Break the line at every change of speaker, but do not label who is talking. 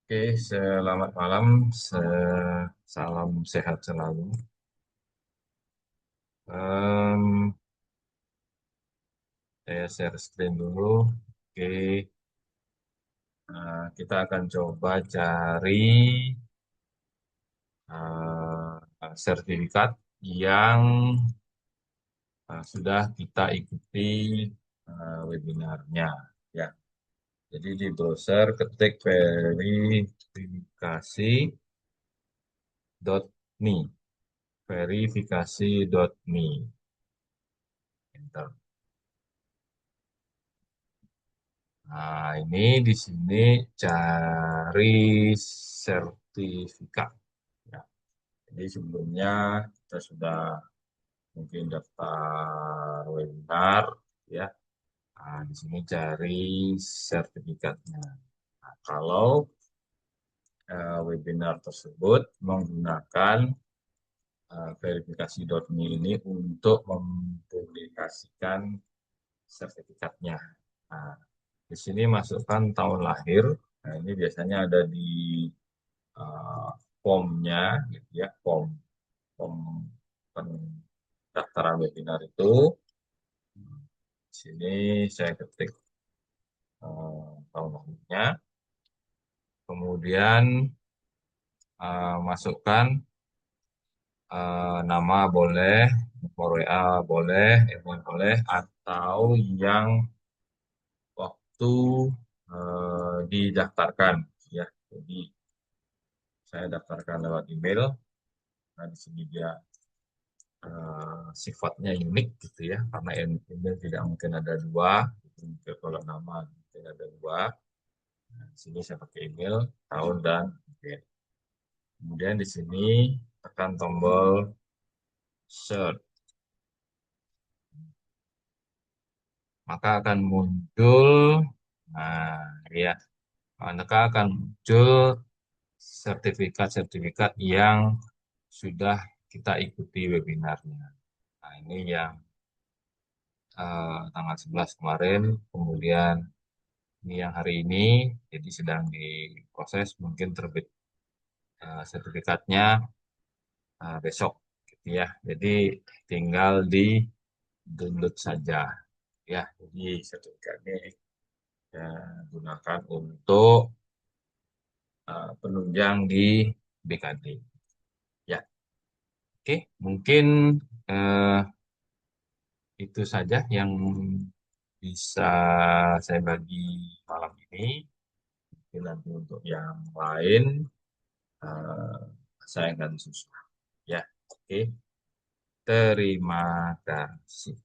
Oke, selamat malam. Salam sehat selalu. Em, saya share screen dulu. Oke, kita akan coba cari sertifikat yang sudah kita ikuti webinarnya. Ya, jadi di browser ketik verifikasi.me, verifikasi.me. Enter. Nah, ini di sini cari sertifikat. Ya, jadi sebelumnya kita sudah mungkin daftar webinar, ya. Nah, di sini cari sertifikatnya. Nah, kalau webinar tersebut menggunakan verifikasi.me ini untuk mempublikasikan sertifikatnya. Nah, di sini masukkan tahun lahir. Nah, ini biasanya ada di uh, formnya, gitu ya, form pendaftaran webinar itu. Di sini saya ketik tahun lahirnya, kemudian masukkan nama boleh, nomor WA boleh, email boleh, atau yang waktu didaftarkan, ya. Jadi saya daftarkan lewat email. Nah, di sini dia sifatnya unik gitu ya, karena email tidak mungkin ada dua, gitu. Kalau nama mungkin ada dua. Nah, di sini saya pakai email, tahun dan email. Kemudian di sini tekan tombol search, maka akan muncul, nah ya, maka akan muncul sertifikat-sertifikat yang sudah kita ikuti webinarnya. Nah, ini yang tanggal 11 kemarin, kemudian ini yang hari ini, jadi sedang diproses, mungkin terbit sertifikatnya besok, gitu ya. Jadi tinggal di download saja, ya. Jadi sertifikatnya kita gunakan untuk penunjang di BKD, ya. Oke, mungkin eh, itu saja yang bisa saya bagi malam ini. Mungkin nanti untuk yang lain eh, saya akan susun. Ya, oke. Terima kasih.